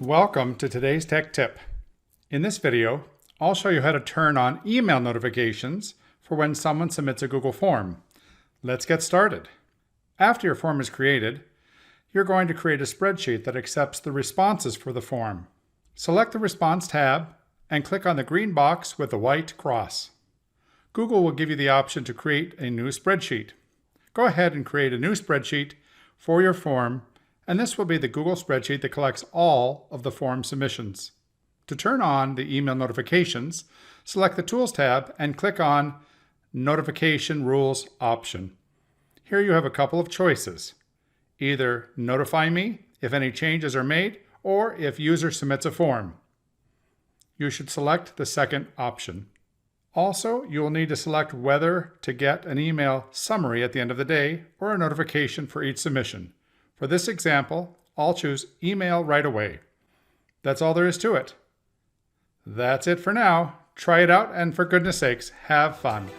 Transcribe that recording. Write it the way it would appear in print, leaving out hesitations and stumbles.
Welcome to today's tech tip. In this video, I'll show you how to turn on email notifications for when someone submits a Google form. Let's get started. After your form is created, you're going to create a spreadsheet that accepts the responses for the form. Select the Response tab and click on the green box with the white cross. Google will give you the option to create a new spreadsheet. Go ahead and create a new spreadsheet for your form, and this will be the Google spreadsheet that collects all of the form submissions. To turn on the email notifications, select the Tools tab and click on Notification Rules option. Here you have a couple of choices. Either notify me if any changes are made or if user submits a form. You should select the second option. Also, you will need to select whether to get an email summary at the end of the day or a notification for each submission. For this example, I'll choose Email Right Away. That's all there is to it. That's it for now. Try it out and for goodness sakes, have fun.